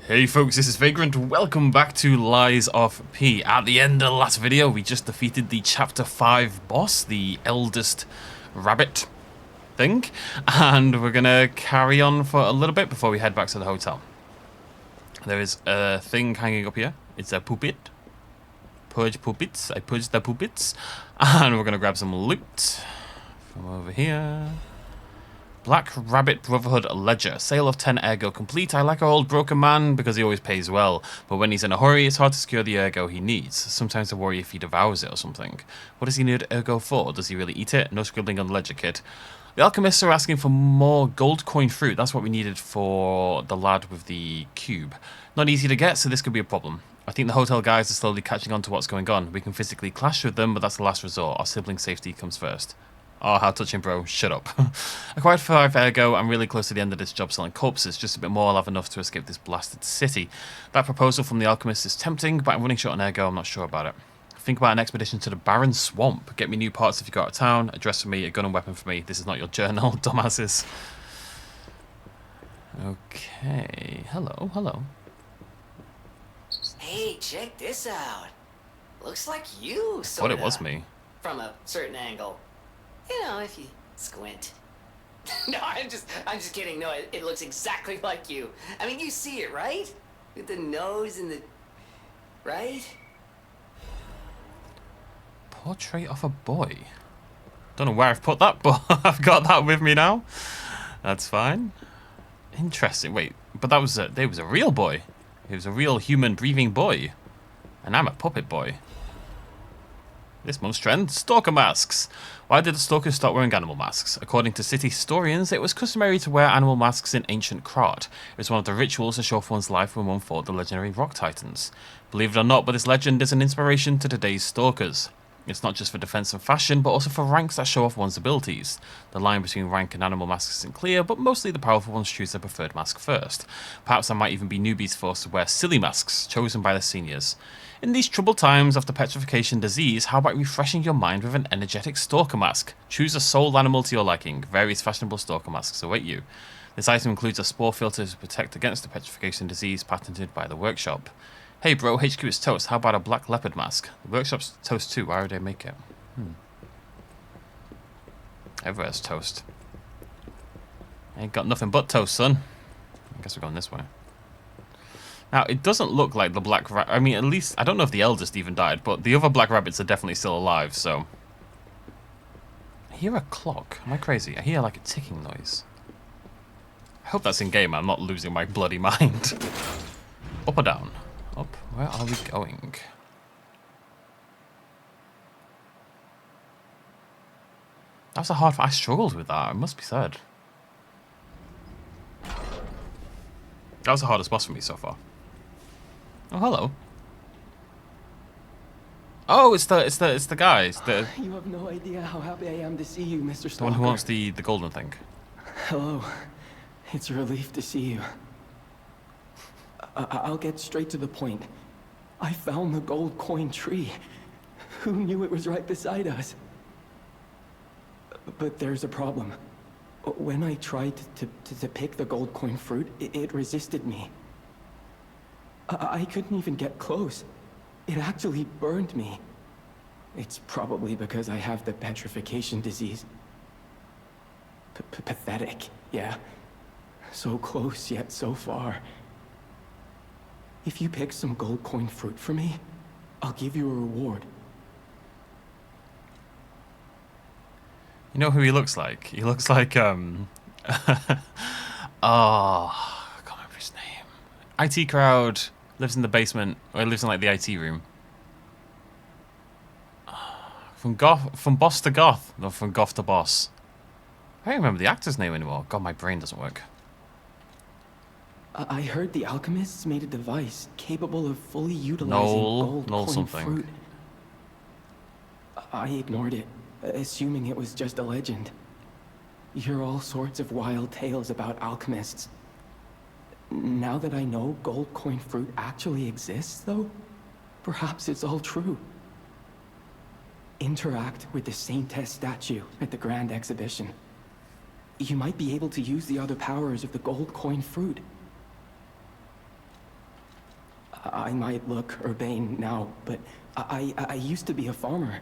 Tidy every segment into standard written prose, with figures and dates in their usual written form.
Hey folks, this is Vagrant. Welcome back to Lies of P. At the end of the last video, we just defeated the Chapter 5 boss, the eldest rabbit thing. And we're going to carry on for a little bit before we head back to the hotel. There is a thing hanging up here. It's a puppet. Purge puppets. I purged the puppets. And we're going to grab some loot from over here. Black Rabbit Brotherhood Ledger. Sale of 10 ergo complete. I like our old broken man because he always pays well. But when he's in a hurry, it's hard to secure the ergo he needs. Sometimes I worry if he devours it or something. What does he need ergo for? Does he really eat it? No scribbling on the ledger, kid. The alchemists are asking for more gold coin fruit. That's what we needed for the lad with the cube. Not easy to get, so this could be a problem. I think the hotel guys are slowly catching on to what's going on. We can physically clash with them, but that's the last resort. Our sibling safety comes first. Oh, how touching, bro. Shut up. Acquired 5 ergo. I'm really close to the end of this job selling corpses. Just a bit more, I'll have enough to escape this blasted city. That proposal from the alchemist is tempting, but I'm running short on ergo. I'm not sure about it. Think about an expedition to the barren swamp. Get me new parts if you go out of town. A dress for me, a gun and weapon for me. This is not your journal, dumbasses. Okay. Hello, hello. Hey, check this out. Looks like you, I sorta. thought it was me. From a certain angle. You know, if you squint. No, I'm just kidding. No, it looks exactly like you. I mean, you see it, right? With the nose and the... Right? Portrait of a boy. Don't know where I've put that, but I've got that with me now. That's fine. Interesting. Wait, but that was a real boy. He was a real human breathing boy. And I'm a puppet boy. This month's trend, stalker masks. Why did the stalkers start wearing animal masks? According to city historians, it was customary to wear animal masks in ancient Krat. It was one of the rituals to show off one's life when one fought the legendary rock titans. Believe it or not, but this legend is an inspiration to today's stalkers. It's not just for defense and fashion, but also for ranks that show off one's abilities. The line between rank and animal masks isn't clear, but mostly the powerful ones choose their preferred mask first. Perhaps there might even be newbies forced to wear silly masks, chosen by the seniors. In these troubled times after petrification disease, how about refreshing your mind with an energetic stalker mask? Choose a soul animal to your liking. Various fashionable stalker masks await you. This item includes a spore filter to protect against the petrification disease patented by the workshop. Hey bro, HQ is toast. How about a black leopard mask? The workshop's toast too. Why would they make it? Everywhere's toast. Ain't got nothing but toast, son. I guess we're going this way. Now, it doesn't look like the black rabbit. I mean, at least, I don't know if the eldest even died, but the other black rabbits are definitely still alive, so. I hear a clock. Am I crazy? I hear like a ticking noise. I hope that's in game. I'm not losing my bloody mind. Up or down? Up. Where are we going? That was a hard. I struggled with that. It must be said. That was the hardest boss for me so far. Oh, hello. Oh, it's the guy. It's the You have no idea how happy I am to see you, Mr. Stalker. the one who wants the golden thing. Hello. It's a relief to see you. I'll get straight to the point. I found the gold coin tree. Who knew it was right beside us? But there's a problem. When I tried to pick the gold coin fruit, it resisted me. I couldn't even get close. It actually burned me. It's probably because I have the petrification disease. Pathetic, yeah. So close, yet so far. If you pick some gold coin fruit for me, I'll give you a reward. You know who he looks like? He looks like oh, I can't remember his name. IT crowd lives in the basement, or lives in like the IT room. From boss to goth, not from goth to boss. I don't remember the actor's name anymore. God, my brain doesn't work. I heard the alchemists made a device capable of fully utilizing gold coin something. fruit. I ignored it, assuming it was just a legend. You hear all sorts of wild tales about alchemists. Now that I know gold coin fruit actually exists, though, perhaps it's all true. Interact with the Saintess statue at the Grand Exhibition. You might be able to use the other powers of the gold coin fruit. I might look urbane now, but I used to be a farmer.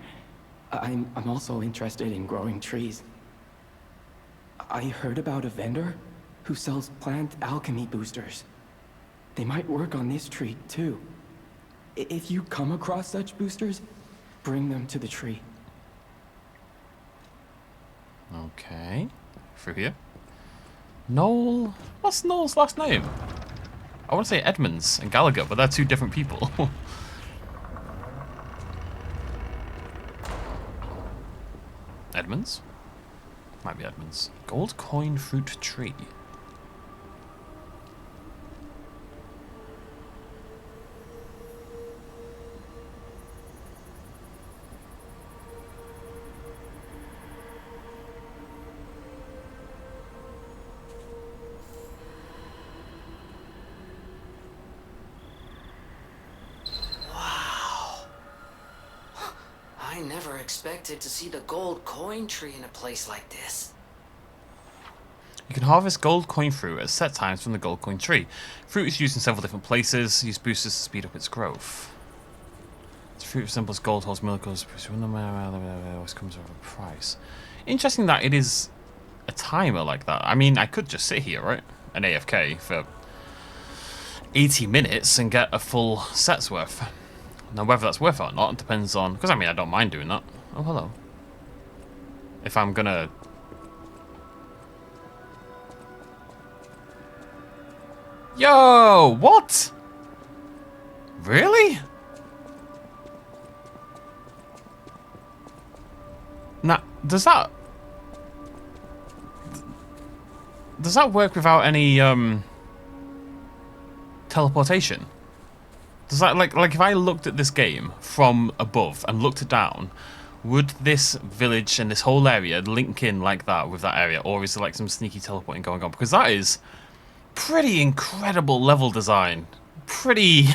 I'm also interested in growing trees. I heard about a vendor who sells plant alchemy boosters. They might work on this tree, too. If you come across such boosters, bring them to the tree. Okay. Through here. Noel. What's Noel's last name? I want to say Edmonds and Gallagher, but they're two different people. Edmonds? Might be Edmonds. Gold coin fruit tree. I never expected to see the gold coin tree in a place like this. You can harvest gold coin fruit at set times from the gold coin tree. Fruit is used in several different places. Use boosters to speed up its growth. This fruit resembles gold, holds miracles. Always comes with a price. Interesting that it is a timer like that. I mean, I could just sit here, right? An AFK for 80 minutes and get a full set's worth. Now, whether that's worth it or not depends on... Because, I mean, I don't mind doing that. Oh, hello. If I'm gonna... Yo! What? Really? Now, does that... Does that work without any, teleportation? Does that, like if I looked at this game from above and looked down, would this village and this whole area link in like that with that area? Or is there like some sneaky teleporting going on? Because that is pretty incredible level design. Pretty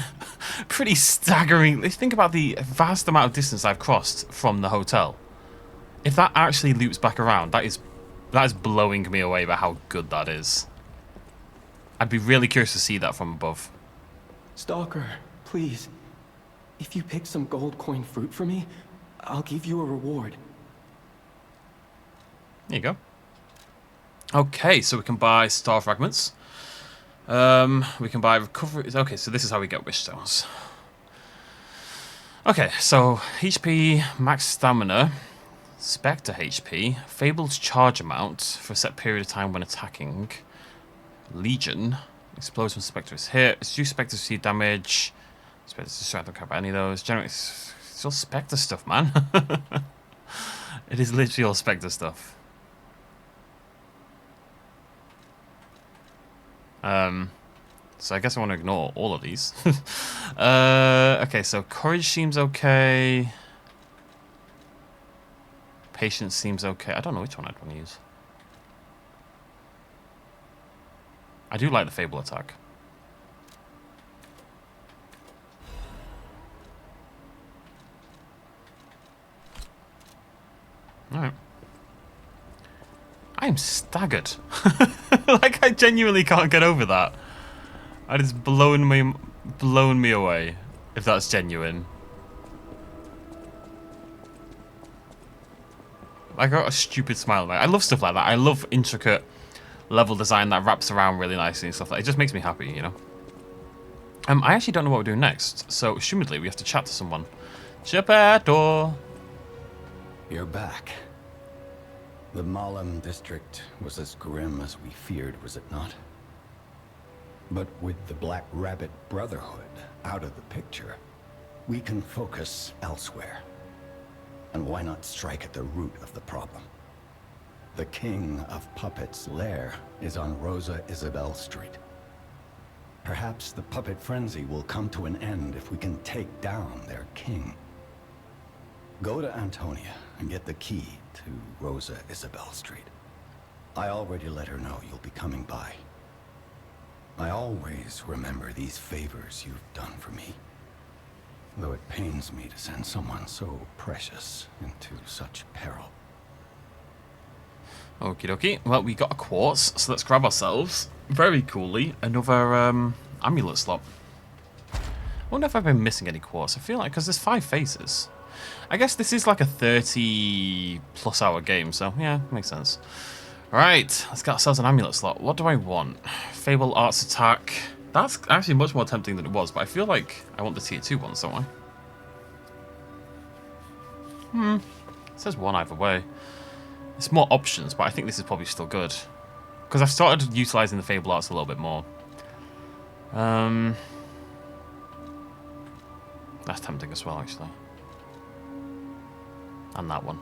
staggering. Think about the vast amount of distance I've crossed from the hotel. If that actually loops back around, that is blowing me away by how good that is. I'd be really curious to see that from above. Stalker, please. If you pick some gold coin fruit for me, I'll give you a reward. There you go. Okay, so we can buy star fragments. We can buy recovery. Okay, so this is how we get wish stones. Okay, so HP, max stamina, Spectre HP, Fabled charge amount for a set period of time when attacking, Legion, explodes when Spectre is hit, reduce Spectre receive damage, Spectre's distracted, don't care about any of those, generates, it's all Spectre stuff, man. It is literally all Spectre stuff. So I guess I want to ignore all of these. Okay, so courage seems okay. Patience seems okay. I don't know which one I'd want to use. I do like the Fable attack. Alright. I'm staggered. Like, I genuinely can't get over that. That is blown me away, if that's genuine. I got a stupid smile, mate. I love stuff like that. I love intricate level design that wraps around really nicely and stuff like that. It just makes me happy, you know? I actually don't know what we're doing next, so assumedly we have to chat to someone. Geppetto! You're back. The Malum district was as grim as we feared, was it not? But with the Black Rabbit Brotherhood out of the picture, we can focus elsewhere. And why not strike at the root of the problem? The King of Puppets' lair is on Rosa Isabel Street. Perhaps the puppet frenzy will come to an end if we can take down their king. Go to Antonia and get the key to Rosa Isabel Street. I already let her know you'll be coming by. I always remember these favors you've done for me, though it pains me to send someone so precious into such peril. Okie dokie. Well, we got a quartz, so let's grab ourselves, very coolly, another amulet slot. wonder if I've been missing any quartz. I feel like, because there's 5 phases. I guess this is like a 30+ hour game, so yeah, makes sense. Right, let's get ourselves an amulet slot. What do I want? Fable Arts Attack. That's actually much more tempting than it was, but I feel like I want the tier 2 ones, don't I? It says 1 either way. It's more options, but I think this is probably still good. Because I've started utilising the Fable Arts a little bit more. That's tempting as well, actually. And that one.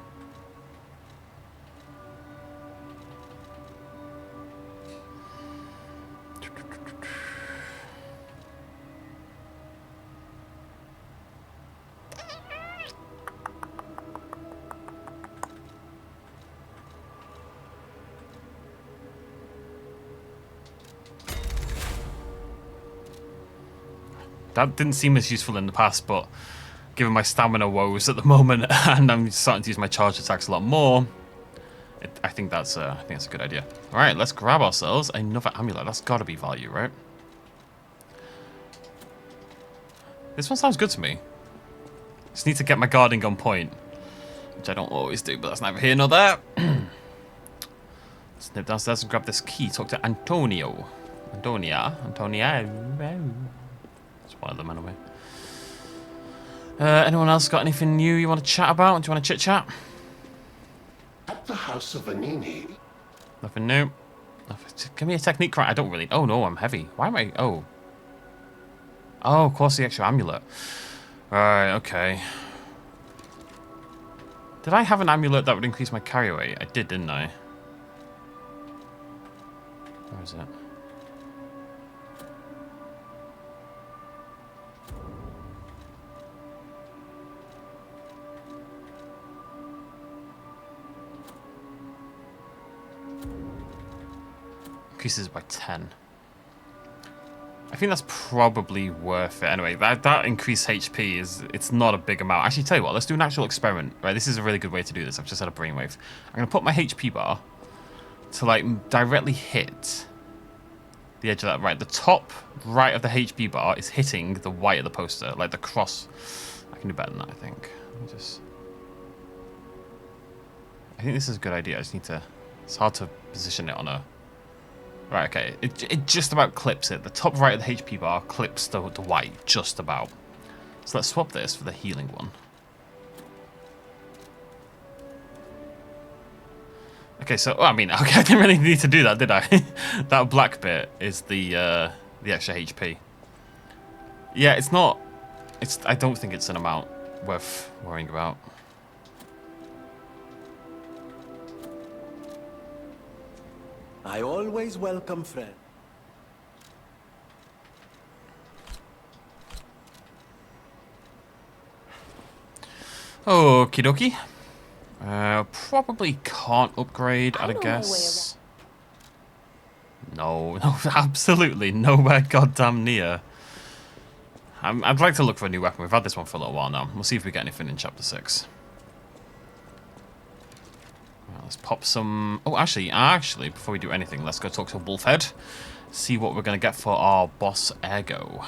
That didn't seem as useful in the past, but given my stamina woes at the moment, and I'm starting to use my charge attacks a lot more, I think that's a good idea. All right, let's grab ourselves another amulet. That's got to be value, right? This one sounds good to me. Just need to get my guarding on point, which I don't always do, but that's neither here nor there. Snip downstairs and grab this key. Talk to Antonio. Antonia. It's one of them anyway. Anyone else got anything new you want to chat about? Do you want to chit-chat? At the house of Vanini. Nothing new. Give me a technique, Krat. I don't really... Oh, no, I'm heavy. Why am I... Oh. Oh, of course, the extra amulet. Right, okay. Did I have an amulet that would increase my carry weight? I did, didn't I? Where is it? Increases by 10. I think that's probably worth it. Anyway, that increased HP it's not a big amount. Actually, tell you what, let's do an actual experiment. Right, this is a really good way to do this. I've just had a brainwave. I'm gonna put my HP bar to like directly hit the edge of that. Right, the top right of the HP bar is hitting the white of the poster, like the cross. I can do better than that, I think. I think this is a good idea. I just need to. It's hard to position it on a. Right, okay. It just about clips it. The top right of the HP bar clips the white, just about. So let's swap this for the healing one. Okay, so, I mean, okay, I didn't really need to do that, did I? That black bit is the extra HP. Yeah, it's not... I don't think it's an amount worth worrying about. I always welcome friends. Okie dokie. Probably can't upgrade, I'd guess. No, absolutely nowhere goddamn near. I'd like to look for a new weapon. We've had this one for a little while now. We'll see if we get anything in Chapter 6. Let's pop some... Oh, actually, before we do anything, let's go talk to Wolfhead. See what we're going to get for our boss Ergo.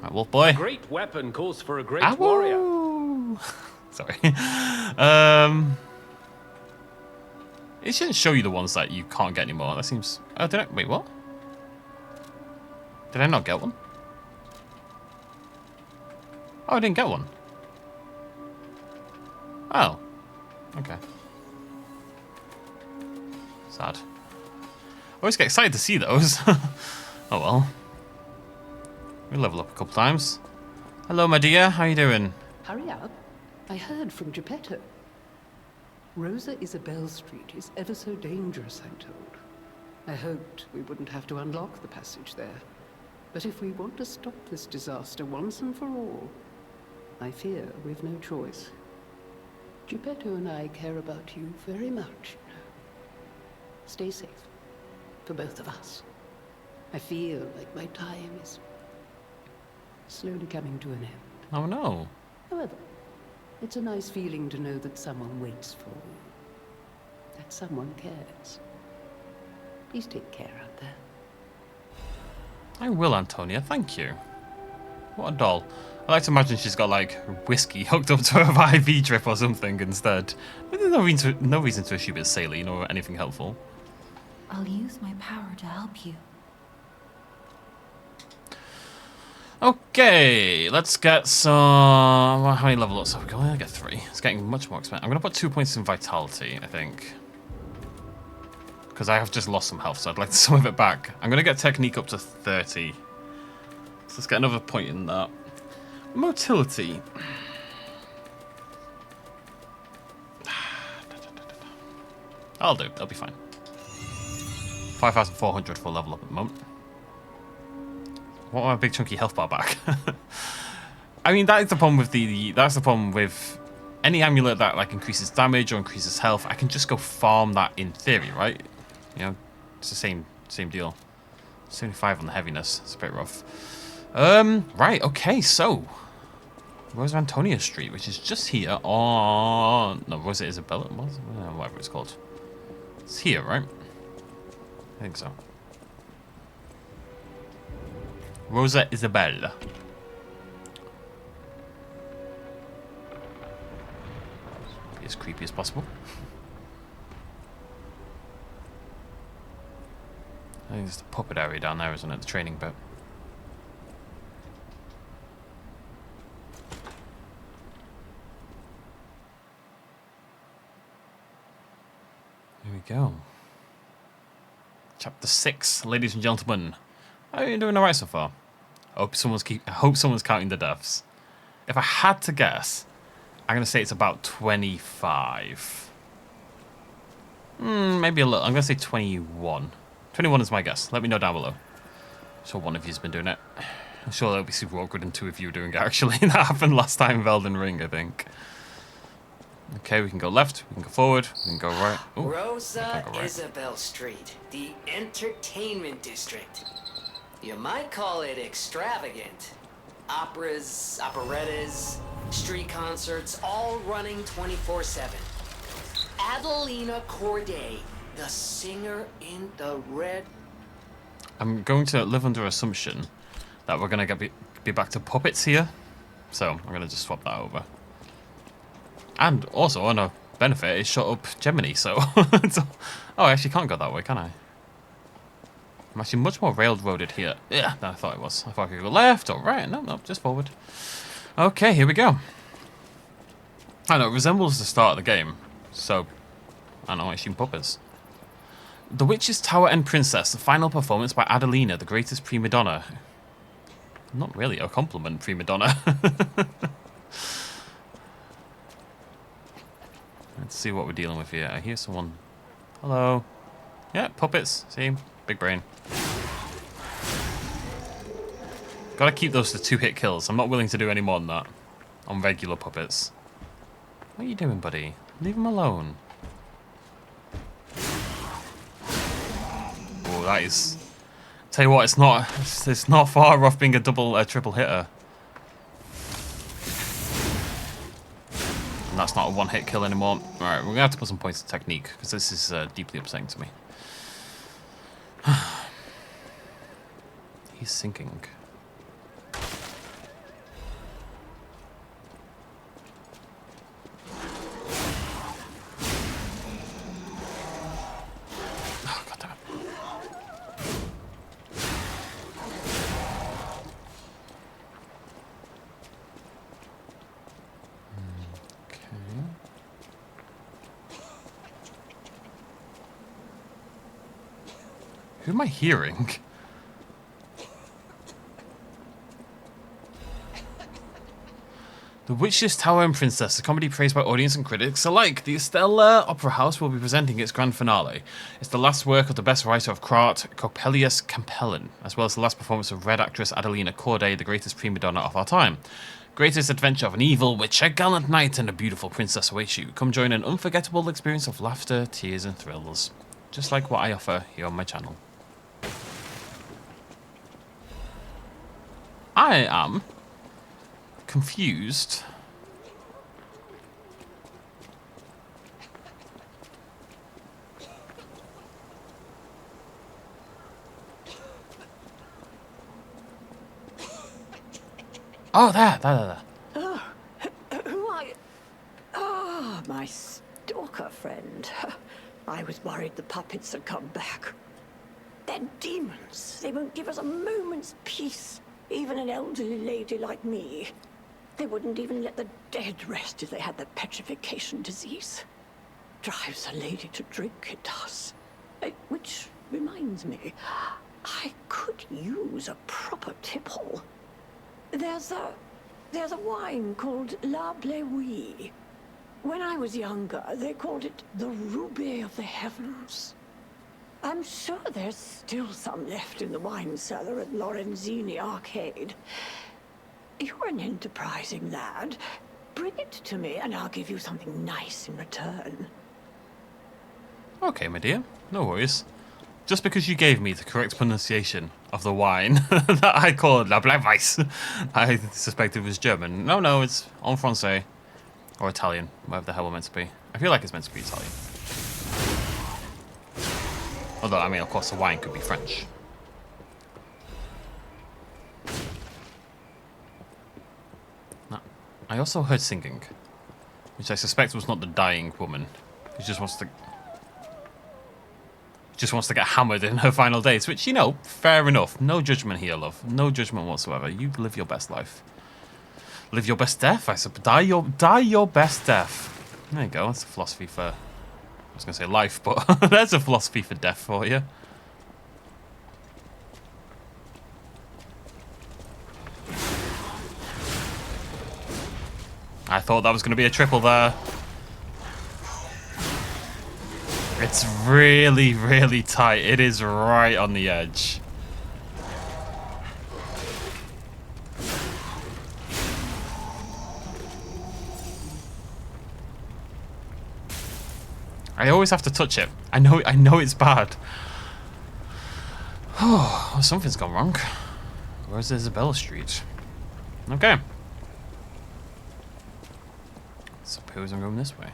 Right, Wolf Boy. A great weapon calls for a great warrior. Sorry. It shouldn't show you the ones that you can't get anymore. That seems... Oh, did I... Wait, what? Did I not get one? Oh, I didn't get one. Oh. Okay. Sad. I always get excited to see those. Oh well. We level up a couple times. Hello, my dear. How you doing? Hurry up. I heard from Geppetto. Rosa Isabel Street is ever so dangerous, I'm told. I hoped we wouldn't have to unlock the passage there. But if we want to stop this disaster once and for all, I fear we've no choice. Geppetto and I care about you very much, you know. Stay safe. For both of us. I feel like my time is slowly coming to an end. Oh no. However, it's a nice feeling to know that someone waits for you. That someone cares. Please take care out there. I will, Antonia. Thank you. What a doll. I like to imagine she's got, like, whiskey hooked up to her IV drip or something instead. But there's no reason to assume it's saline or anything helpful. I'll use my power to help you. Okay, let's get some... Well, how many level ups have we got? I get 3. It's getting much more expensive. I'm going to put 2 points in vitality, I think. Because I have just lost some health, so I'd like some of it back. I'm going to get technique up to 30. So let's get another point in that. Motility. I'll do. That'll be fine. 5,400 for level up at the moment. Want my big chunky health bar back? I mean, that is the problem with that's the problem with any amulet that like increases damage or increases health. I can just go farm that in theory, right? You know, it's the same deal. 75 on the heaviness. It's a bit rough. Right. Okay. So, Rosa Antonia Street, which is just here on Rosa Isabella, whatever it's called. It's here, right? I think so. Rosa Isabella. Be as creepy as possible. I think it's the puppet area down there, isn't it? The training bit. Here we go. Chapter 6, ladies and gentlemen. How are you doing alright so far? I hope someone's counting the deaths. If I had to guess, I'm going to say it's about 25. Maybe a little. I'm going to say 21. 21 is my guess. Let me know down below. I'm sure one of you's been doing it. I'm sure that'll be super awkward and 2 of you are doing it, actually. That happened last time in Elden Ring, I think. Okay, we can go left, we can go forward, we can go right. Ooh, Rosa go right. Isabel Street, the entertainment district. You might call it extravagant. Operas, operettas, street concerts, all running 24/7. Adelina Corday, the singer in the red. I'm going to live under assumption that we're going to be back to puppets here. So I'm going to just swap that over. And also, on a benefit, it shot up Gemini, so... oh, I actually can't go that way, can I? I'm actually much more railroaded here. Yeah, than I thought it was. I thought I could go left or right. No, just forward. Okay, here we go. I know, it resembles the start of the game. So, I don't know, I assume puppets. The Witch's Tower and Princess, the final performance by Adelina, the greatest prima donna. Not really a compliment, prima donna. Let's see what we're dealing with here. I hear someone. Hello. Yeah, puppets. See? Big brain. Gotta keep those to 2-hit kills. I'm not willing to do any more than that on regular puppets. What are you doing, buddy? Leave him alone. Oh, that is... Tell you what, it's not far off being a triple hitter. And that's not a 1-hit kill anymore. Alright, we're going to have to put some points of technique, because this is deeply upsetting to me. He's sinking. Oh, God damn it. Who am I hearing? The Witch's Tower and Princess, a comedy praised by audience and critics alike. The Estella Opera House will be presenting its grand finale. It's the last work of the best writer of Krat, Coppelius Campellin, as well as the last performance of Red actress Adelina Corday, the greatest prima donna of our time. Greatest adventure of an evil witch, a gallant knight, and a beautiful princess awaits you. Come join an unforgettable experience of laughter, tears, and thrills. Just like what I offer here on my channel. I am confused. Oh, there. Why? Ah, my stalker friend. I was worried the puppets had come back. They're demons. They won't give us a moment's peace. Even an elderly lady like me. They wouldn't even let the dead rest if they had the petrification disease. Drives a lady to drink, it does. Which reminds me, I could use a proper tipple. There's a wine called La Bleuie. When I was younger, they called it the Ruby of the Heavens. I'm sure there's still some left in the wine cellar at Lorenzini Arcade. You're an enterprising lad. Bring it to me and I'll give you something nice in return. Okay, my dear. No worries. Just because you gave me the correct pronunciation of the wine that I called La Bleuie, I suspected it was German. No, it's en français. Or Italian, whatever the hell we're meant to be. I feel like it's meant to be Italian. Although, I mean, of course, the wine could be French. Now, I also heard singing, which I suspect was not the dying woman. Who just wants to get hammered in her final days, which, you know, fair enough. No judgment here, love. No judgment whatsoever. You live your best life. Live your best death, I suppose. Die your best death. There you go. That's a philosophy for... I was going to say life, but there's a philosophy for death for you. I thought that was going to be a triple there. It's really, really tight. It is right on the edge. I always have to touch it. I know it's bad. Oh, something's gone wrong. Where's Isabella Street? Okay. Suppose I'm going this way.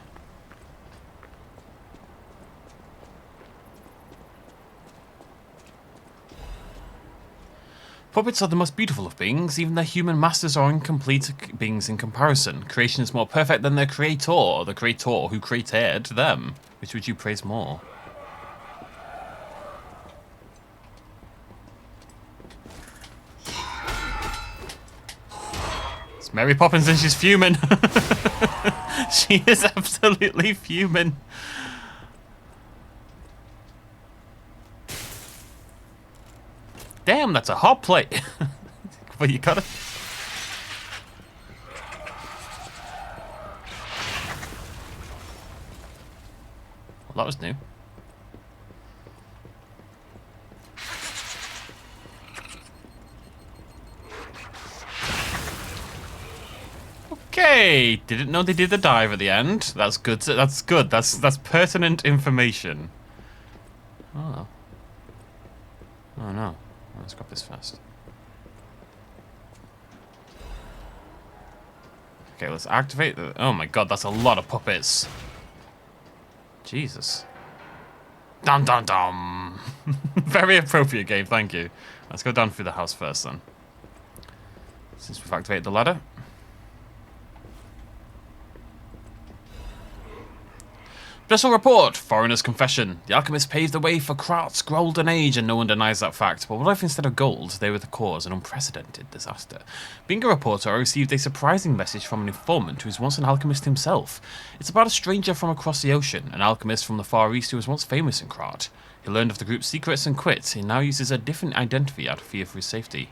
Puppets are the most beautiful of beings. Even their human masters are incomplete beings in comparison. Creation is more perfect than their creator, or the creator who created them. Which would you praise more? It's Mary Poppins and she's fuming. She is absolutely fuming. Damn, that's a hot plate. But you gotta... Well, that was new. Okay, didn't know they did the dive at the end. That's good. That's good. That's pertinent information. Oh. Oh no. Let's grab this first. Okay, let's activate the... Oh my god, that's a lot of puppets. Jesus. Dum dum dum. Very appropriate game, thank you. Let's go down through the house first then. Since we've activated the ladder. Special report, Foreigner's Confession. The alchemist paved the way for Krat's golden age, and no one denies that fact. But what if instead of gold, they were the cause of an unprecedented disaster? Being a reporter, I received a surprising message from an informant who was once an alchemist himself. It's about a stranger from across the ocean, an alchemist from the Far East who was once famous in Krat. He learned of the group's secrets and quit. He now uses a different identity out of fear for his safety.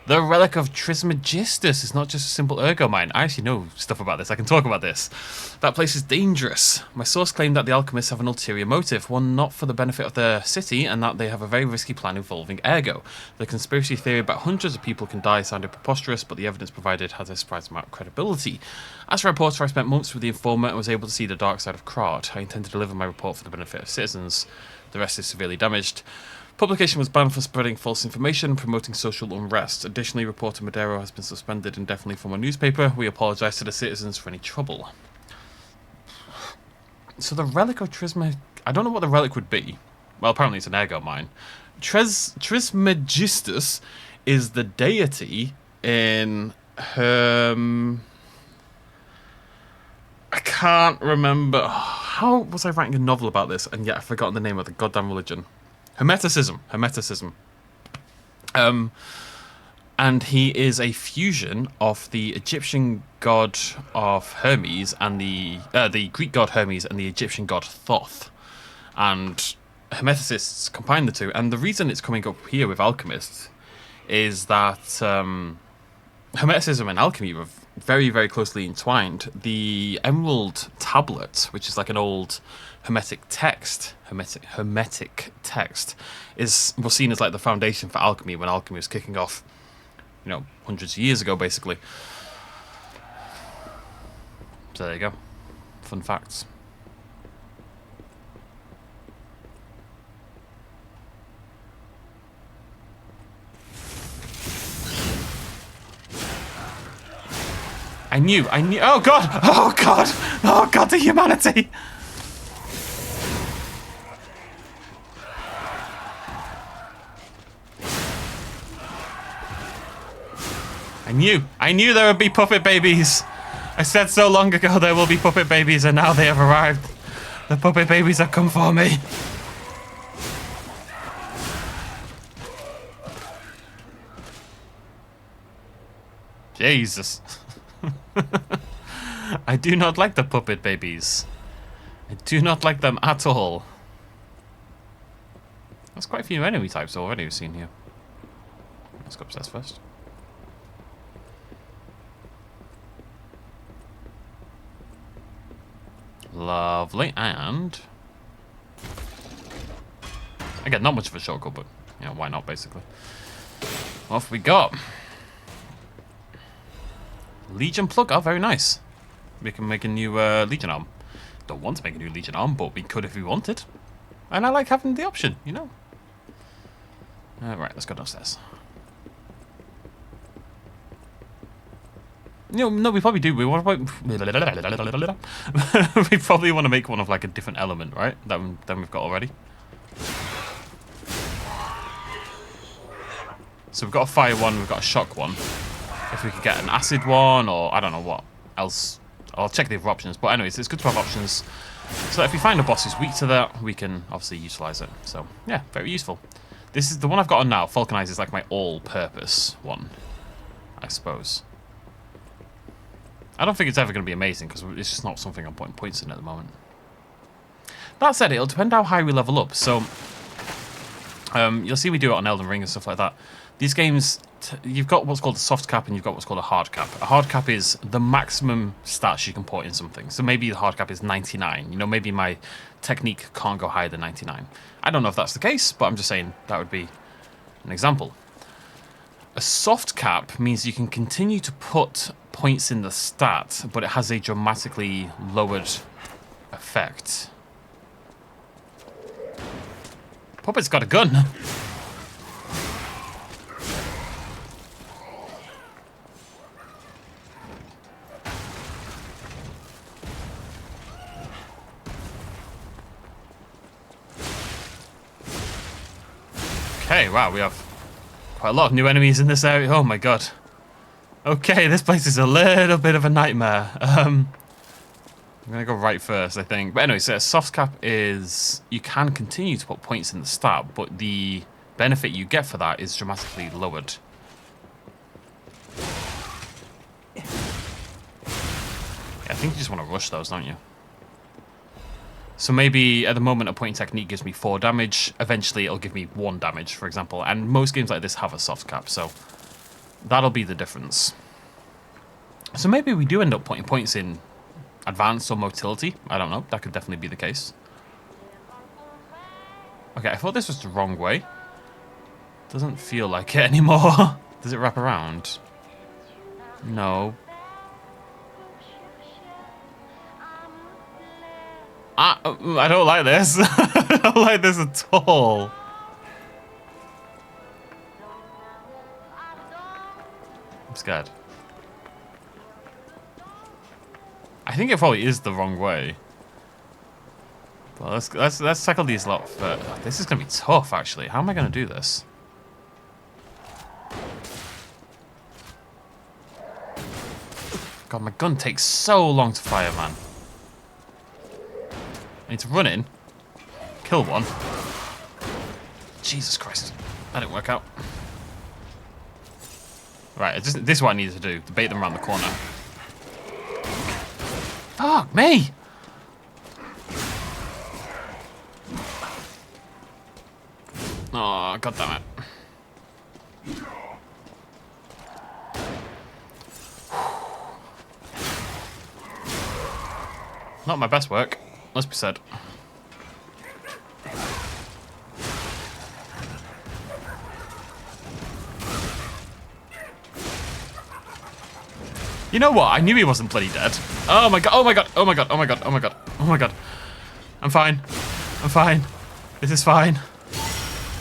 The relic of Trismegistus is not just a simple ergo mine. I actually know stuff about this. I can talk about this. That place is dangerous. My source claimed that the alchemists have an ulterior motive, one not for the benefit of the city, and that they have a very risky plan involving ergo. The conspiracy theory about hundreds of people can die sounded preposterous, but the evidence provided has a surprising amount of credibility. As a reporter, I spent months with the informant and was able to see the dark side of Krat. I intend to deliver my report for the benefit of citizens. The rest is severely damaged. Publication was banned for spreading false information and promoting social unrest. Additionally, reporter Madero has been suspended indefinitely from our newspaper. We apologise to the citizens for any trouble. So the relic of I don't know what the relic would be. Well, apparently it's an ergo mine. Trismegistus is the deity in I can't remember. How was I writing a novel about this and yet I've forgotten the name of the goddamn religion? Hermeticism. And he is a fusion of the Egyptian god of Hermes and the Greek god Hermes and the Egyptian god Thoth. And Hermeticists combine the two. And the reason it's coming up here with alchemists is that Hermeticism and alchemy were very, very closely entwined. The Emerald Tablet, which is like an old Hermetic text, was seen as like the foundation for alchemy when alchemy was kicking off, you know, hundreds of years ago, basically. So there you go. Fun facts. I knew. Oh God, the humanity. I knew there would be puppet babies. I said so long ago there will be puppet babies, and now they have arrived. The puppet babies have come for me. Jesus. I do not like the puppet babies. I do not like them at all. There's quite a few enemy types already we've seen here. Let's go upstairs first. Lovely, and again, not much of a shortcut, but you know, why not, basically. Off we go. Legion plug, oh, very nice. We can make a new Legion arm. Don't want to make a new Legion arm, but we could if we wanted. And I like having the option, you know. Right, let's go downstairs. No, we probably do. We probably want to make one of like a different element, right? Than we've got already. So we've got a fire one, we've got a shock one. If we could get an acid one, or I don't know what else. I'll check the other options. But anyways, it's good to have options. So that if we find a boss who's weak to that, we can obviously utilize it. So yeah, very useful. This is the one I've got on now. Falconize is like my all-purpose one, I suppose. I don't think it's ever going to be amazing because it's just not something I'm putting points in at the moment. That said, it'll depend how high we level up. So you'll see we do it on Elden Ring and stuff like that. These games, you've got what's called a soft cap and you've got what's called a hard cap. A hard cap is the maximum stats you can put in something. So maybe the hard cap is 99. You know, maybe my technique can't go higher than 99. I don't know if that's the case, but I'm just saying that would be an example. A soft cap means you can continue to put points in the stat, but it has a dramatically lowered effect. Puppet's got a gun. Okay, wow, we have quite a lot of new enemies in this area. Oh my god. Okay, this place is a little bit of a nightmare. I'm gonna go right first, I think. But anyway, so a soft cap is you can continue to put points in the stat, but the benefit you get for that is dramatically lowered. Yeah, I think you just want to rush those, don't you? So maybe at the moment a point technique gives me 4 damage. Eventually it'll give me 1 damage, for example. And most games like this have a soft cap, so that'll be the difference. So maybe we do end up putting points in advanced or motility. I don't know. That could definitely be the case. Okay, I thought this was the wrong way. Doesn't feel like it anymore. Does it wrap around? No. I don't like this. I don't like this at all. I'm scared. I think it probably is the wrong way. Well, let's tackle these lot first. This is gonna be tough, actually. How am I gonna do this? God, my gun takes so long to fire, man. I need to run in, kill one. Jesus Christ. That didn't work out. Right, this is what I needed to do. To bait them around the corner. Fuck me! Oh, God damn it. Not my best work, must be said. You know what? I knew he wasn't bloody dead. Oh my god, oh my god, oh my god, oh my god, oh my god, oh my god. I'm fine. I'm fine. This is fine.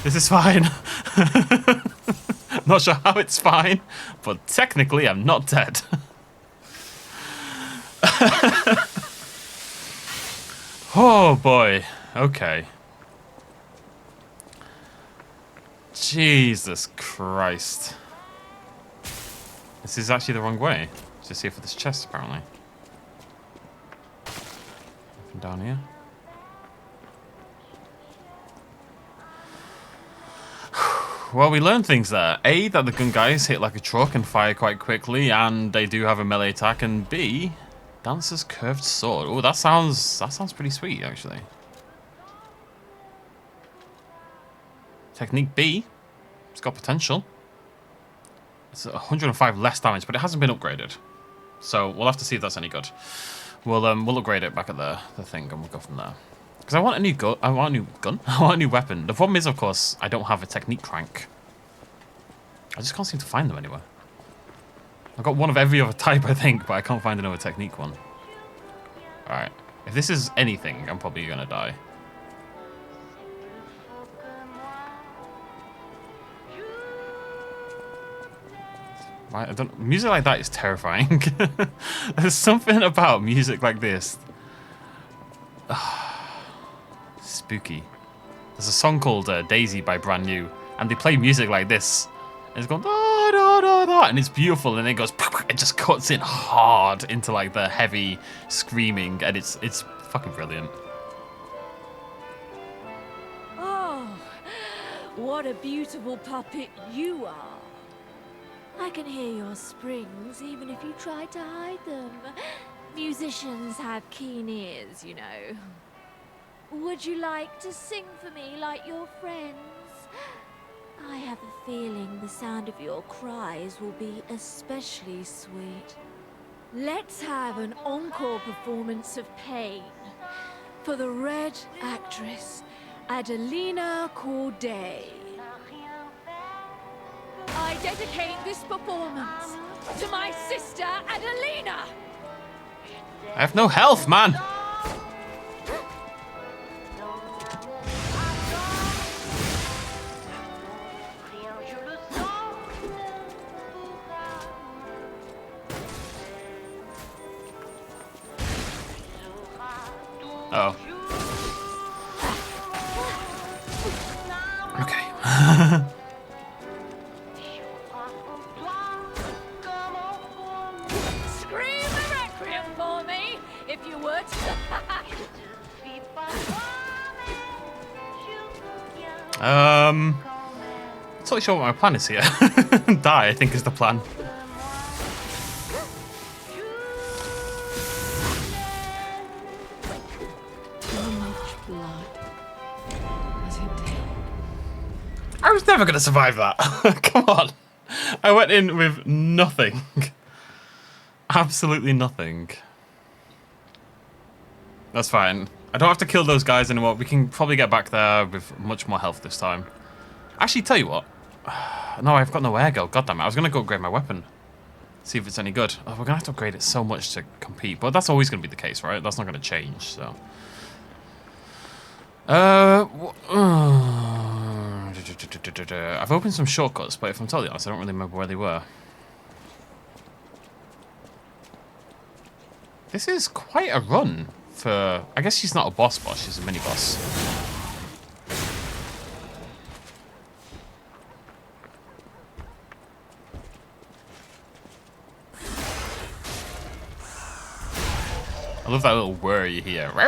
This is fine. I'm not sure how it's fine, but technically I'm not dead. Oh boy. Okay. Jesus Christ. This is actually the wrong way. Just here for this chest, apparently. Nothing down here. Well, we learned things there. A, that the gun guys hit like a truck and fire quite quickly, and they do have a melee attack. And B, Dancer's curved sword. Oh, that sounds pretty sweet, actually. Technique B. It's got potential. It's 105 less damage, but it hasn't been upgraded. So we'll have to see if that's any good. We'll upgrade it back at the thing, and we'll go from there. Because I want a new gun. I want a new gun. I want a new weapon. The problem is, of course, I don't have a technique crank. I just can't seem to find them anywhere. I've got one of every other type, I think, but I can't find another technique one. Alright. If this is anything, I'm probably gonna die. Right, I don't. Music like that is terrifying. There's something about music like this. Spooky. There's a song called Daisy by Brand New, and they play music like this. And it's going da, da, da, da, and it's beautiful, and it goes. It just cuts in hard into like the heavy screaming, and it's fucking brilliant. Oh, what a beautiful puppet you are. I can hear your springs, even if you try to hide them. Musicians have keen ears, you know. Would you like to sing for me like your friends? I have a feeling the sound of your cries will be especially sweet. Let's have an encore performance of Pain for the Red actress, Adelina Corday. I dedicate this performance to my sister, Adelina! I have no health, man! Uh-oh. Okay. Not totally sure what my plan is here. Die, I think, is the plan. So much blood. Was it dead? I was never going to survive that. Come on. I went in with nothing. Absolutely nothing. That's fine. I don't have to kill those guys anymore. We can probably get back there with much more health this time. Actually, tell you what. No, I've got nowhere to go. God damn it. I was going to go upgrade my weapon. See if it's any good. Oh, we're going to have to upgrade it so much to compete. But that's always going to be the case, right? That's not going to change, so. I've opened some shortcuts, but if I'm totally honest, I don't really remember where they were. This is quite a run for... I guess she's not a boss, she's a mini-boss. I love that little whir you hear. I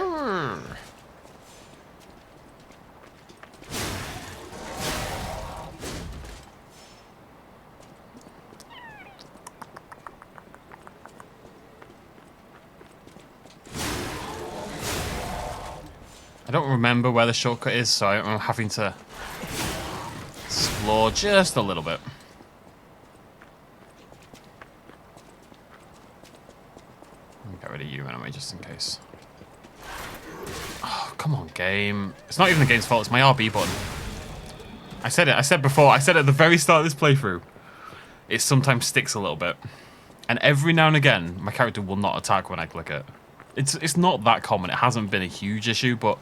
don't remember where the shortcut is, so I'm having to explore just a little bit. I'll get rid of you anyway, just in case. Oh, come on, game. It's not even the game's fault, it's my RB button. I said it, I said before, I said at the very start of this playthrough, it sometimes sticks a little bit. And every now and again, my character will not attack when I click it. It's not that common. It hasn't been a huge issue, but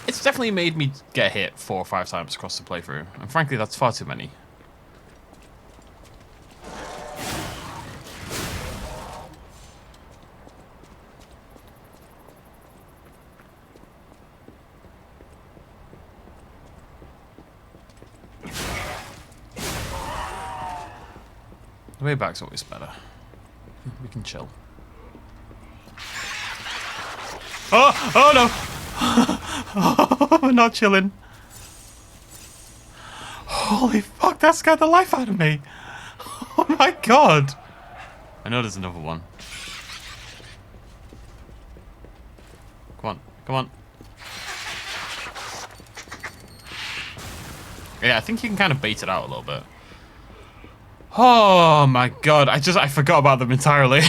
it's definitely made me get hit 4 or 5 times across the playthrough. And frankly, that's far too many. The way back's always better. We can chill. Oh no! Oh, we're not chilling. Holy fuck, that scared the life out of me. Oh my god. I know there's another one. Come on, come on. Yeah, I think you can kind of bait it out a little bit. Oh my god, I forgot about them entirely.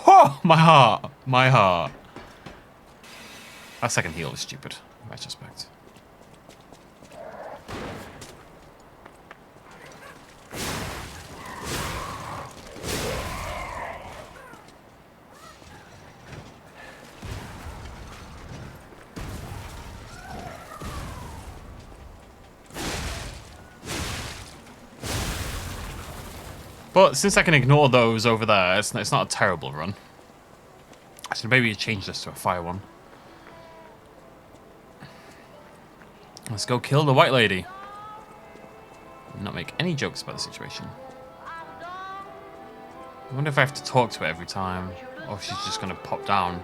Oh, my heart. My heart. That second heal is stupid, in retrospect. But since I can ignore those over there, it's not a terrible run. So maybe change this to a fire one. Let's go kill the white lady. And not make any jokes about the situation. I wonder if I have to talk to her every time, or if she's just going to pop down.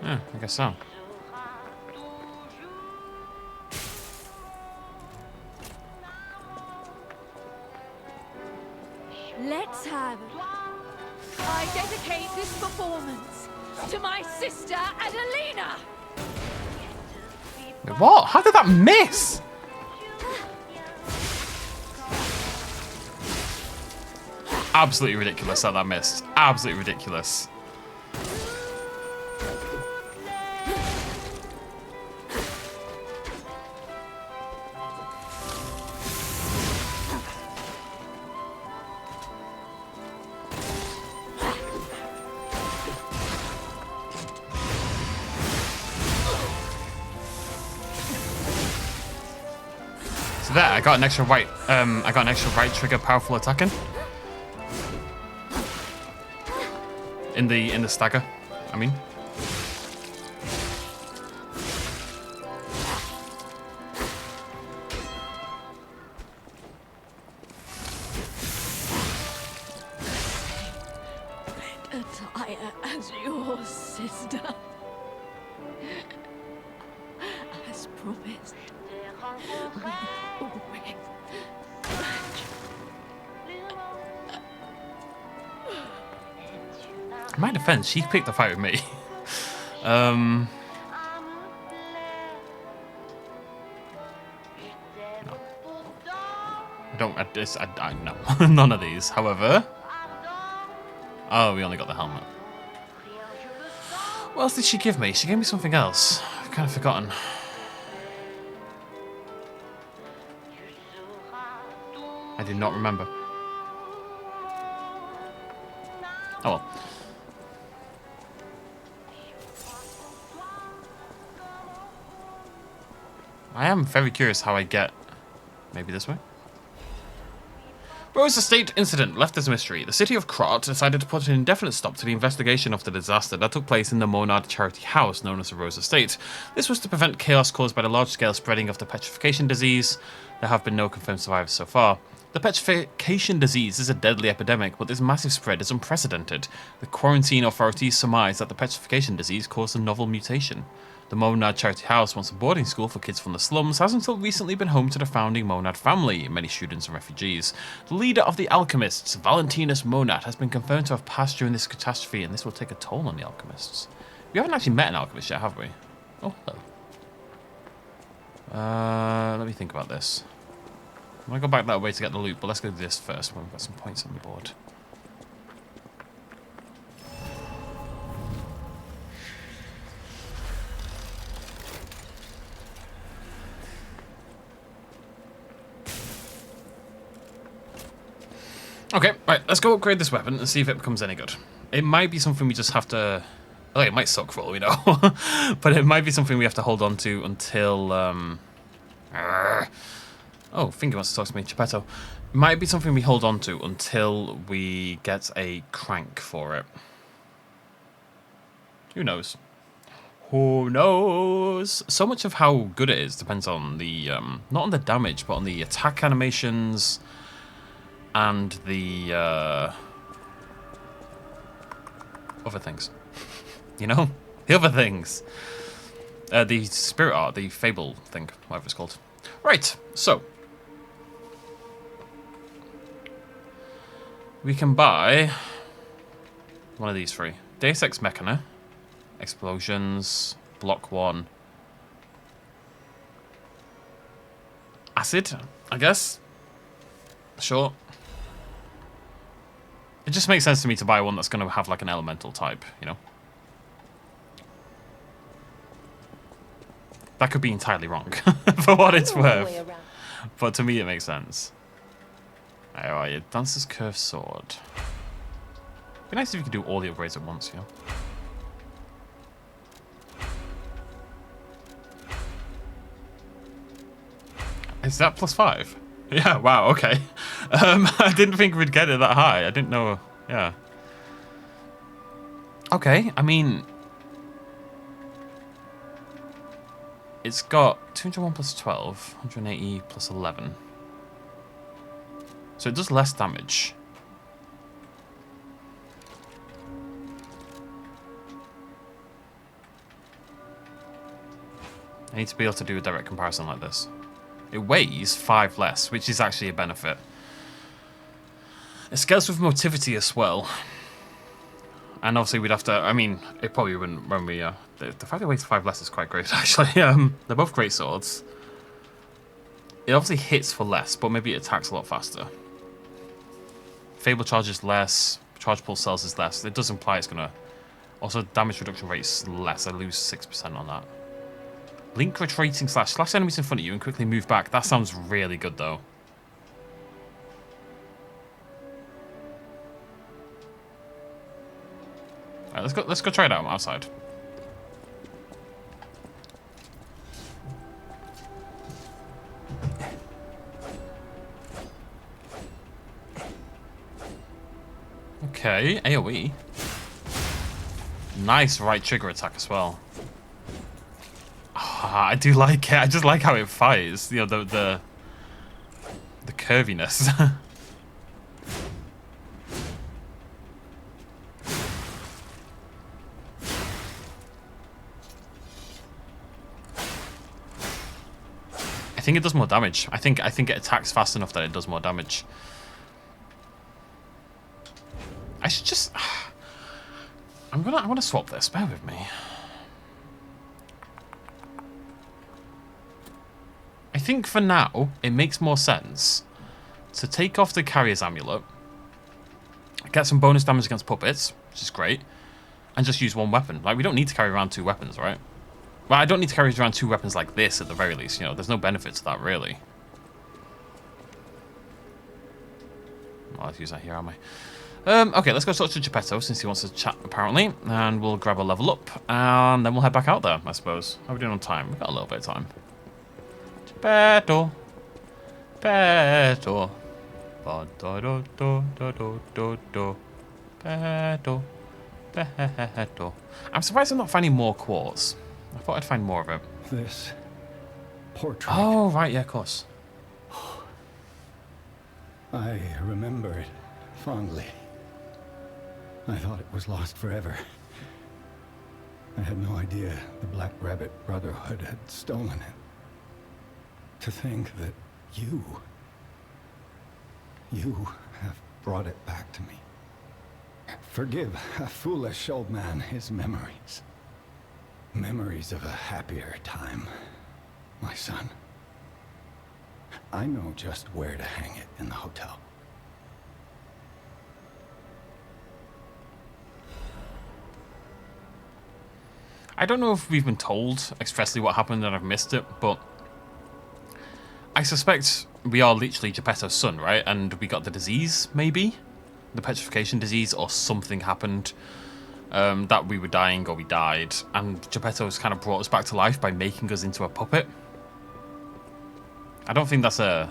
Yeah, I guess so. Let's have it. I dedicate this performance to my sister Adelina. Wait, what? How did that miss? Absolutely ridiculous that missed. Absolutely ridiculous. So there, I got an extra right. I got an extra right trigger, powerful attacking. In the stagger, I mean. Attire as your sister. As promised. In my defense, she picked the fight with me. No. I no. None of these. However. Oh, we only got the helmet. What else did she give me? She gave me something else. I've kind of forgotten. I did not remember. Oh well. I am very curious how I get... Maybe this way? Rose Estate incident left as a mystery. The city of Krat decided to put an indefinite stop to the investigation of the disaster that took place in the Monad charity house known as the Rose Estate. This was to prevent chaos caused by the large-scale spreading of the petrification disease. There have been no confirmed survivors so far. The petrification disease is a deadly epidemic, but this massive spread is unprecedented. The quarantine authorities surmise that the petrification disease caused a novel mutation. The Monad Charity House, once a boarding school for kids from the slums, has until recently been home to the founding Monad family, many students and refugees. The leader of the alchemists, Valentinus Monad, has been confirmed to have passed during this catastrophe, and this will take a toll on the alchemists. We haven't actually met an alchemist yet, have we? Oh, hello. Let me think about this. I'm going to go back that way to get the loot, but let's go do this first. We've got some points on the board. Okay, right, let's go upgrade this weapon and see if it becomes any good. It might be something we just have to... Oh, it might suck for all we know. But it might be something we have to hold on to until... Oh, Finger wants to talk to me. Geppetto. It might be something we hold on to until we get a crank for it. Who knows? Who knows? So much of how good it is depends on the... not on the damage, but on the attack animations... and the other things, you know, the other things, the spirit art, the fable thing, whatever it's called. Right, so we can buy one of these three: Deus Ex Machina, Explosions, Block 1, Acid, I guess. Sure. It just makes sense to me to buy one that's going to have like an elemental type, you know? That could be entirely wrong, for what it's worth. But to me it makes sense. Alright, Dancer's Curved Sword. It'd be nice if you could do all the upgrades at once, you know? Is that +5? Yeah, wow, okay. I didn't think we'd get it that high. I didn't know, yeah. Okay, I mean... It's got 201 plus 12, 180 plus 11. So it does less damage. I need to be able to do a direct comparison like this. It weighs 5 less, which is actually a benefit. It scales with motivity as well. And obviously we'd have to, I mean, it probably wouldn't when we, the fact it weighs 5 less is quite great, actually. They're both great swords. It obviously hits for less, but maybe it attacks a lot faster. Fable charges less, charge pulse cells is less. It does imply it's gonna, also damage reduction rate is less. I lose 6% on that. Link retreating slash enemies in front of you and quickly move back. That sounds really good though. Alright, let's go try it out outside. Okay, AoE. Nice right trigger attack as well. I do like it. I just like how it fires. You know, the curviness. I think it does more damage. I think it attacks fast enough that it does more damage. I should just... I want to swap this. Bear with me. I think for now, it makes more sense to take off the Carrier's Amulet, get some bonus damage against puppets, which is great, and just use one weapon. Like, we don't need to carry around 2 weapons, right? Well, I don't need to carry around 2 weapons like this at the very least, you know, there's no benefit to that, really. Well, let's use that here, am I? Okay, let's go talk to Geppetto, since he wants to chat, apparently, and we'll grab a level up, and then we'll head back out there, I suppose. How are we doing on time? We've got a little bit of time. Geppetto. Geppetto. Geppetto. I'm surprised I'm not finding more quartz. I thought I'd find more of it. This portrait. Oh, right, yeah, of course. I remember it fondly. I thought it was lost forever. I had no idea the Black Rabbit Brotherhood had stolen it. To think that you have brought it back to me. Forgive a foolish old man his memories. Memories of a happier time, my son. I know just where to hang it in the hotel. I don't know if we've been told expressly what happened and I've missed it, but I suspect we are literally Geppetto's son, right? And we got the disease, maybe? The petrification disease, or something happened that we were dying or we died. And Geppetto's kind of brought us back to life by making us into a puppet. I don't think that's a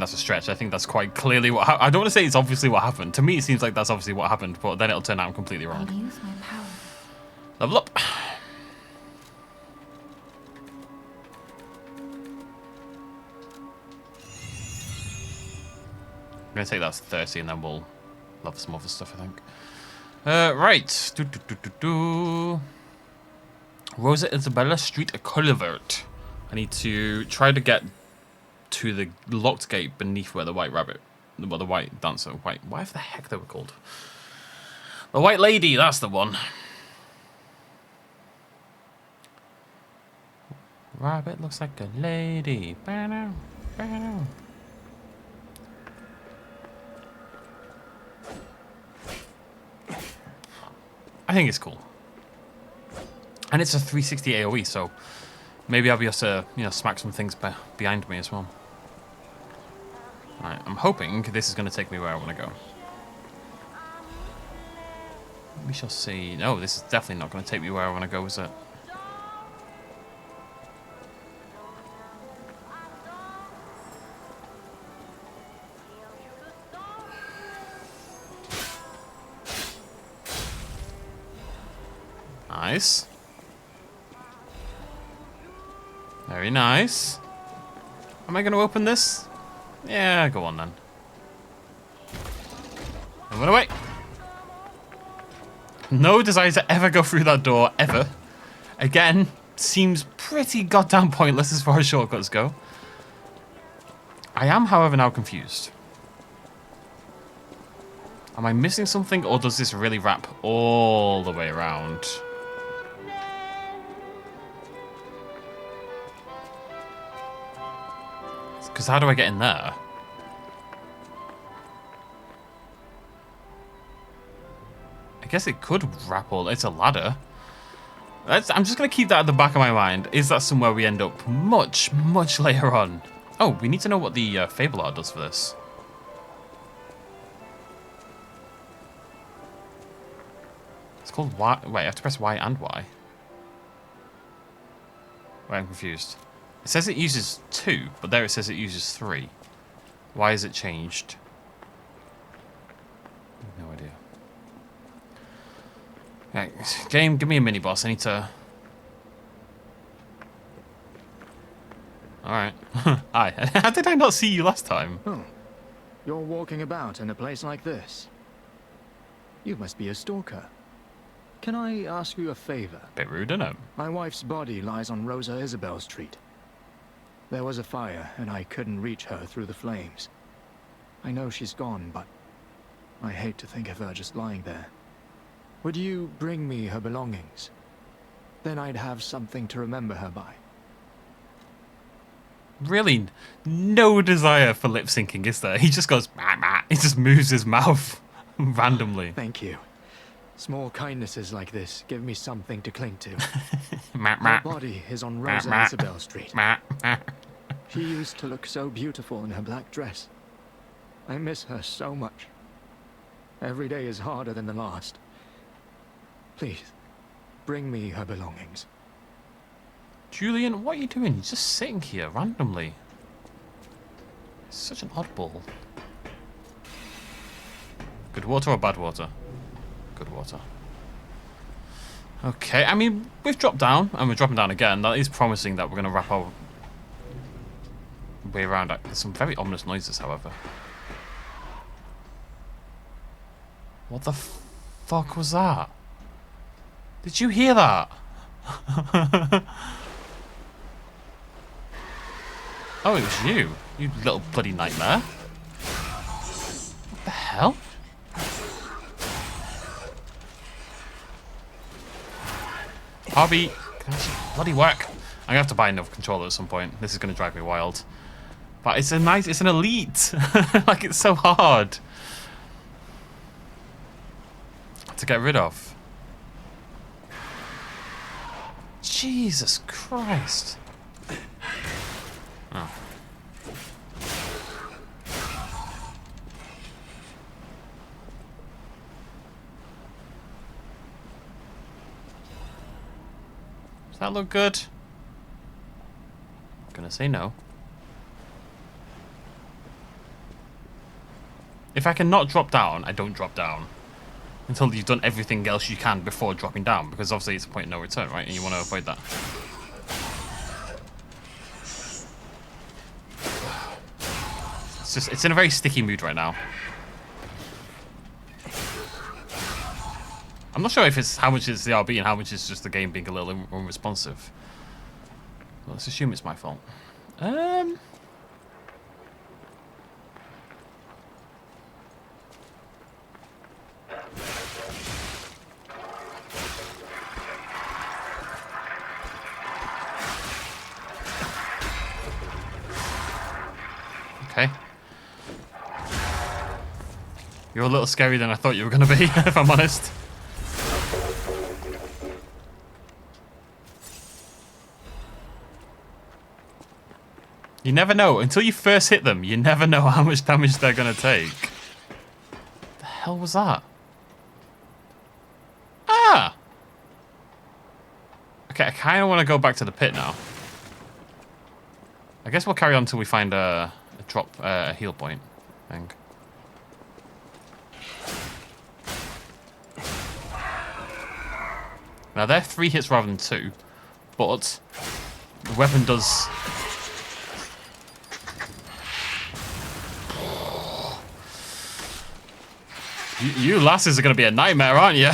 stretch. I think that's quite clearly what I don't want to say it's obviously what happened. To me, it seems like that's obviously what happened, but then it'll turn out I'm completely wrong. I'll use my power. Level up. I'm going to take that as 30 and then we'll level some other stuff, I think. Right. Rosa Isabella Street Culvert. I need to try to get to the locked gate beneath where the white rabbit, well, the white dancer, whatever the heck they were called. The white lady, that's the one. Rabbit looks like a lady. Banner, banner. I think it's cool. And it's a 360 AoE, so maybe I'll be able to, you know, smack some things behind me as well. Alright, I'm hoping this is going to take me where I want to go. We shall see. No, this is definitely not going to take me where I want to go, is it? Nice. Very nice. Am I going to open this? Yeah, go on then. And run away. No desire to ever go through that door, ever. Again, seems pretty goddamn pointless as far as shortcuts go. I am, however, now confused. Am I missing something, or does this really wrap all the way around? Because how do I get in there? I guess it could wrap all... It's a ladder. I'm just going to keep that at the back of my mind. Is that somewhere we end up much, much later on? Oh, we need to know what the Fable Art does for this. It's called Y. Wait, I have to press Y and Y. Wait, I'm confused. It says it uses 2, but there it says it uses 3. Why is it changed? No idea. Right, game, give me a mini boss. I need to. Alright. Hi. How did I not see you last time? Oh. You're walking about in a place like this. You must be a stalker. Can I ask you a favor? Bit rude, isn't it? My wife's body lies on Rosa Isabel Street. There was a fire, and I couldn't reach her through the flames. I know she's gone, but I hate to think of her just lying there. Would you bring me her belongings? Then I'd have something to remember her by. Really, no desire for lip syncing, is there? He just goes, mah, mah. He just moves his mouth randomly. Thank you. Small kindnesses like this give me something to cling to. Her body is on Rosa Isabel Street. She used to look so beautiful in her black dress. I miss her so much. Every day is harder than the last. Please, bring me her belongings. Julian, what are you doing? You're just sitting here randomly. It's such an oddball. Good water or bad water? Good water. Okay, I mean, we've dropped down, and we're dropping down again. That is promising that we're going to wrap our way around. There's some very ominous noises, however. What the fuck was that? Did you hear that? Oh, it was you. You little bloody nightmare. What the hell? Hobby, can I actually bloody work? I'm gonna have to buy another controller at some point. This is gonna drive me wild. But it's it's an elite. Like, it's so hard to get rid of. Jesus Christ. Oh. Does that look good? I'm gonna say no. If I can not drop down, I don't drop down. Until you've done everything else you can before dropping down, because obviously it's a point of no return, right? And you want to avoid that. It's in a very sticky mood right now. I'm not sure if it's how much is the RB and how much is just the game being a little unresponsive. Well, let's assume it's my fault. Okay. You're a little scarier than I thought you were going to be, if I'm honest. You never know. Until you first hit them, you never know how much damage they're going to take. What the hell was that? Ah! Okay, I kind of want to go back to the pit now. I guess we'll carry on until we find a heal point, I think. Now they're 3 hits rather than 2, but the weapon does. You lasses are going to be a nightmare, aren't you?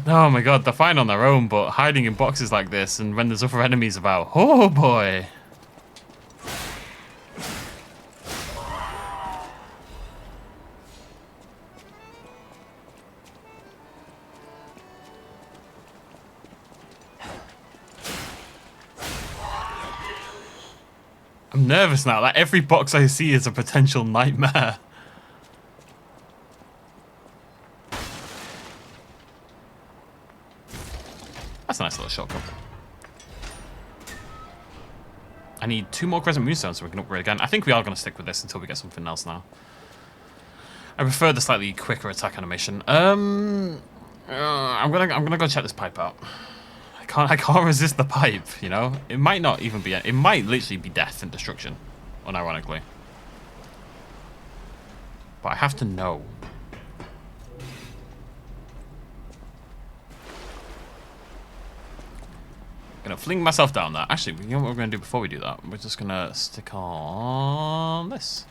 Oh my god, they're fine on their own, but hiding in boxes like this and when there's other enemies about, oh boy. I'm nervous now. Like, every box I see is a potential nightmare. That's a nice little shotgun. I need 2 more Crescent Moonstones so we can upgrade again. I think we are going to stick with this until we get something else now. I prefer the slightly quicker attack animation. I'm gonna go check this pipe out. I can't resist the pipe, you know? It might not even be... It might literally be death and destruction, unironically. But I have to know. I'm gonna fling myself down there. Actually, you know what we're gonna do before we do that? We're just gonna stick on this.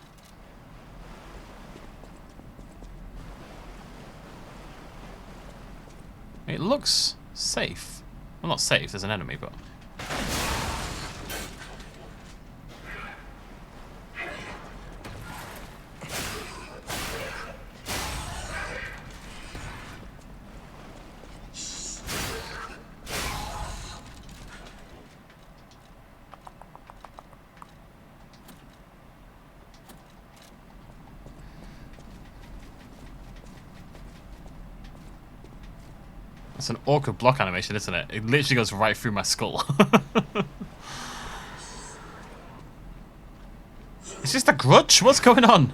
It looks safe. Well, not safe, there's an enemy, but... It's an awkward block animation, isn't it? It literally goes right through my skull. It's just a grudge? What's going on?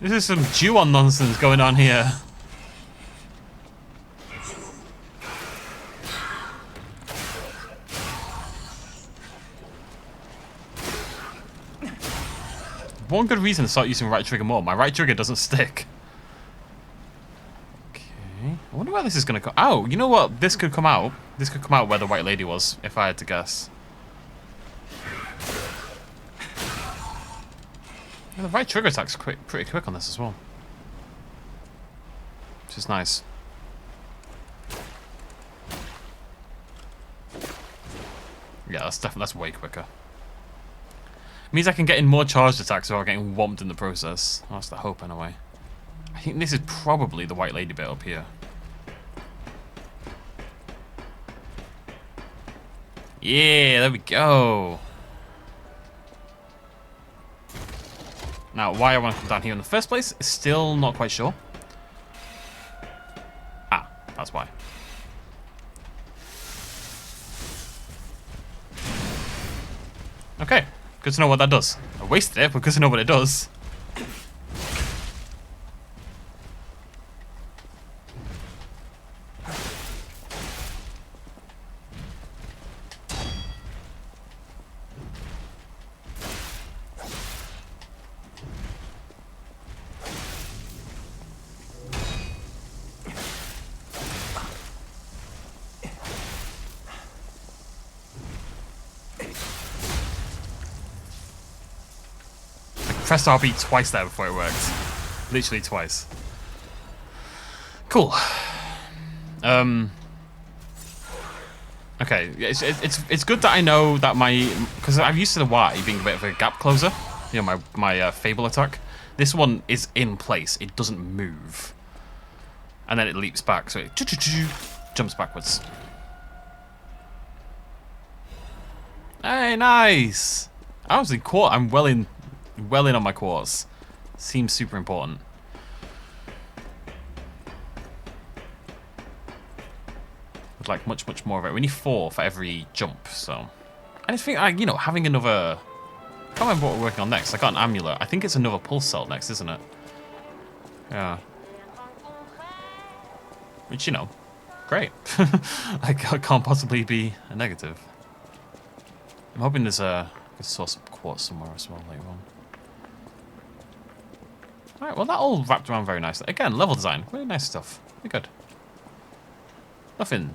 This is some Jew-on nonsense going on here. One good reason to start using right trigger more. My right trigger doesn't stick. I wonder where this is going to go. Oh, you know what? This could come out. This could come out where the white lady was, if I had to guess. Yeah, the right trigger attack's pretty quick on this as well. which is nice. Yeah, that's way quicker. Means I can get in more charged attacks without getting whomped in the process. Well, that's the hope, anyway. I think this is probably the White Lady bit up here. Yeah, there we go. Now, why I want to come down here in the first place is still not quite sure. Ah, that's why. Okay, good to know what that does. I wasted it, but good to know what it does. Pressed RB twice there before it worked. Literally twice. Cool. Okay, it's good that I know that because I'm used to the Y being a bit of a gap closer. You know, my Fable attack. This one is in place. It doesn't move, and then it leaps back, so it jumps backwards. Hey, nice. I was in quartz. I'm well in on my quartz. Seems super important. Would like much more of it. We need 4 for every jump, so I just think you know, having another. I can't remember what we're working on next. I got an amulet. I think it's another pulse cell next, isn't it? Yeah. Which, you know, great. I can't possibly be a negative. I'm hoping there's a source of quartz somewhere as well later on. Alright, well that all wrapped around very nicely. Again, level design, really nice stuff. Pretty good. Nothing,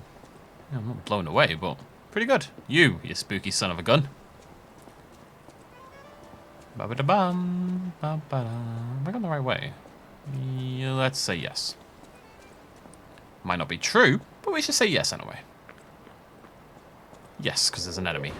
you know, I'm not blown away, but pretty good. You spooky son of a gun. Ba-ba-da-bum, ba-ba-da. Am I going the right way? Yeah, let's say yes. Might not be true, but we should say yes anyway. Yes, because there's an enemy.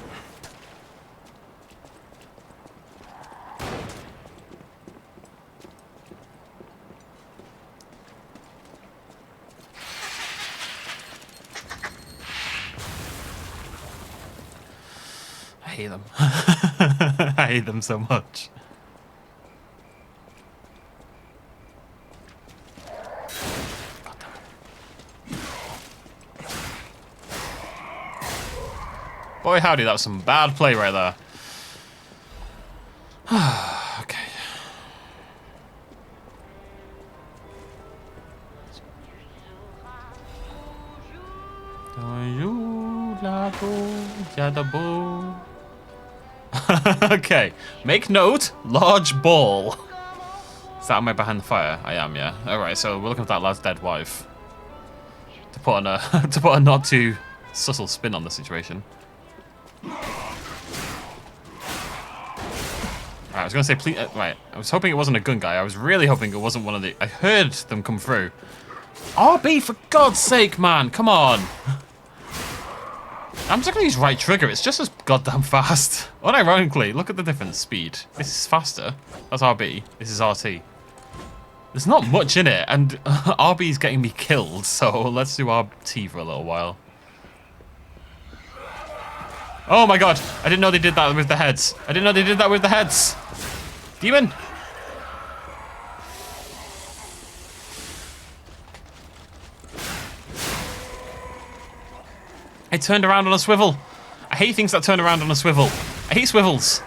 I hate them. I hate them so much. Boy howdy, that was some bad play right there. Okay. Okay, make note, large ball. Is that am I behind the fire? I am, yeah. Alright, so we're looking for that lad's dead wife. To put on a to put a not too subtle spin on the situation. Alright, I was gonna say please right, I was hoping it wasn't a gun guy. I was really hoping it wasn't one of the I heard them come through. RB, for God's sake, man, come on. I'm just gonna use right trigger, it's just as goddamn fast. Unironically, look at the difference, speed. This is faster. That's RB. This is RT. There's not much in it, and RB is getting me killed, so let's do RT for a little while. Oh my god, I didn't know they did that with the heads. I didn't know they did that with the heads. Demon! It turned around on a swivel. I hate things that turn around on a swivel. I hate swivels.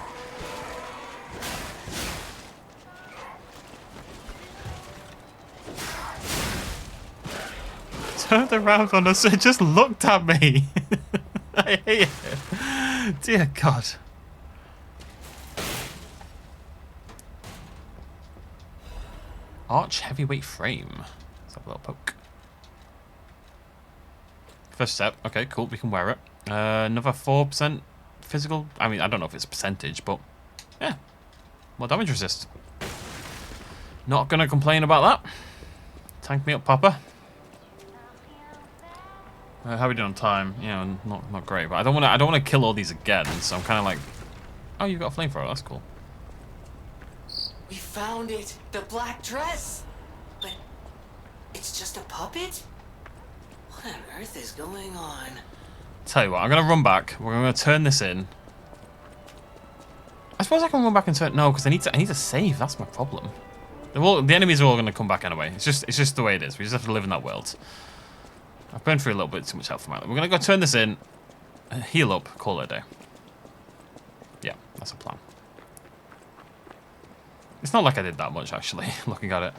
Turned around on us. It just looked at me. I hate it. Dear God. Arch heavyweight frame. Let's have a little poke. First step. Okay, cool. We can wear it. Another 4% physical. I mean, I don't know if it's a percentage, but yeah. More damage resist. Not gonna complain about that. Tank me up, Papa. How are we doing on time? You know, not great, but I don't want to kill all these again. So I'm kind of like, oh, you've got a flamethrower. That's cool. We found it, the black dress. But it's just a puppet. What on earth is going on? Tell you what, I'm gonna run back. We're gonna turn this in. I suppose I can run back and turn. No, because I need to save. That's my problem. The enemies are all gonna come back anyway. It's just the way it is. We just have to live in that world. I've burned through a little bit too much health for my life. We're gonna go turn this in, heal up, call it a day. Yeah, that's a plan. It's not like I did that much actually, looking at it.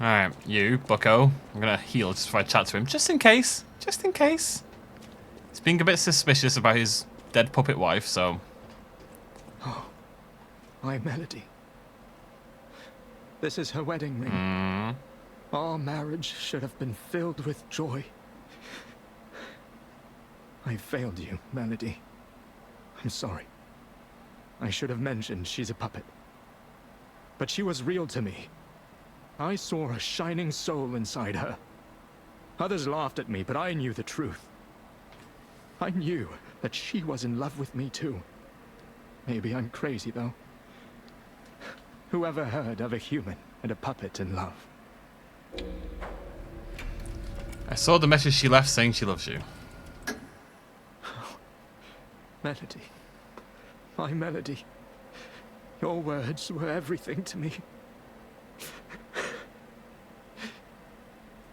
Alright, you, bucko. I'm gonna heal just before I chat to him, just in case. Just in case. He's being a bit suspicious about his dead puppet wife, so... Oh, my Melody. This is her wedding ring. Our marriage should have been filled with joy. I failed you, Melody. I'm sorry. I should have mentioned she's a puppet. But she was real to me. I saw a shining soul inside her. Others laughed at me, but I knew the truth. I knew that she was in love with me too. Maybe I'm crazy, though. Whoever heard of a human and a puppet in love? I saw the message she left saying she loves you. Oh, Melody. My Melody. Your words were everything to me.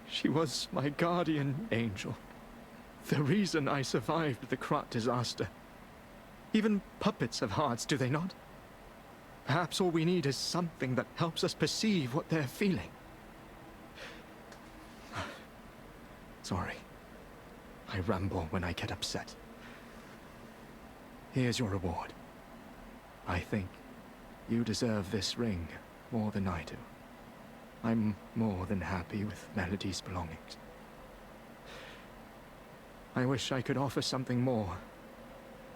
She was my guardian angel. The reason I survived the Krat disaster. Even puppets have hearts, do they not? Perhaps all we need is something that helps us perceive what they're feeling. Sorry. I ramble when I get upset. Here's your reward. I think you deserve this ring more than I do. I'm more than happy with Melody's belongings. I wish I could offer something more,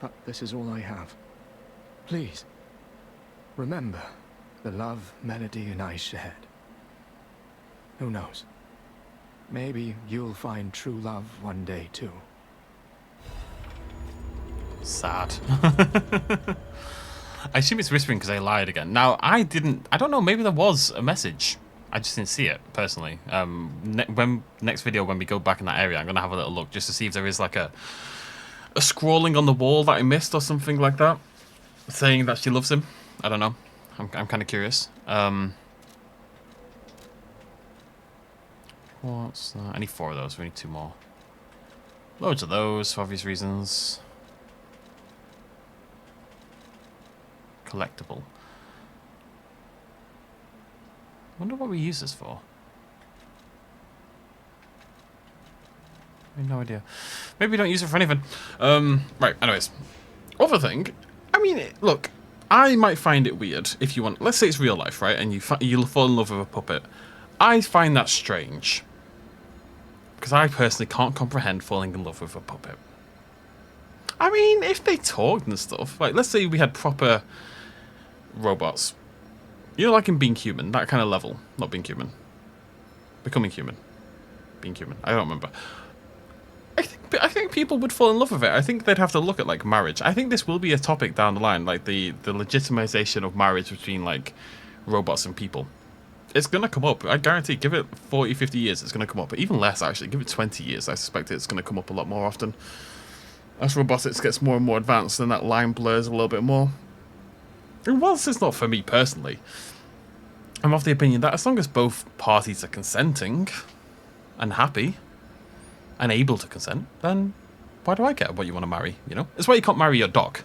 but this is all I have. Please, remember the love Melody and I shared. Who knows? Maybe you'll find true love one day too. Sad. I assume it's whispering because I lied again. Now, I don't know, maybe there was a message. I just didn't see it, personally. Next video, when we go back in that area, I'm going to have a little look just to see if there is like a scrawling on the wall that I missed or something like that, saying that she loves him. I don't know. I'm kind of curious. What's that? I need 4 of those. We need 2 more. Loads of those for obvious reasons. Collectible. I wonder what we use this for. I have no idea. Maybe we don't use it for anything. Right, anyways. Other thing, I mean, look, I might find it weird if you want. Let's say it's real life, right? And you fall in love with a puppet. I find that strange. Because I personally can't comprehend falling in love with a puppet. I mean, if they talked and stuff, like, let's say we had proper robots. You know, like in Being Human, that kind of level. Not Being Human. Becoming Human. Being Human. I don't remember. I think people would fall in love with it. I think they'd have to look at, like, marriage. I think this will be a topic down the line, like the legitimization of marriage between, like, robots and people. It's going to come up. I guarantee, give it 40, 50 years, it's going to come up. But even less, actually. Give it 20 years, I suspect it's going to come up a lot more often. As robotics gets more and more advanced, then that line blurs a little bit more. And whilst it's not for me personally, I'm of the opinion that as long as both parties are consenting and happy and able to consent, then why do I care what you want to marry, you know? It's why you can't marry your dog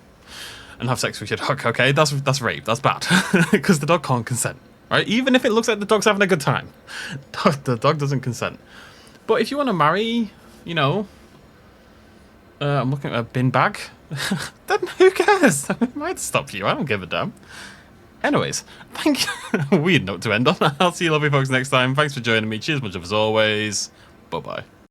and have sex with your dog, okay? That's rape, that's bad. Because the dog can't consent, right? Even if it looks like the dog's having a good time, the dog doesn't consent. But if you want to marry, you know, I'm looking at a bin bag, then who cares? It might stop you. I don't give a damn. Anyways, thank you. Weird note to end on. I'll see you lovely folks next time. Thanks for joining me. Cheers much as always. Bye-bye.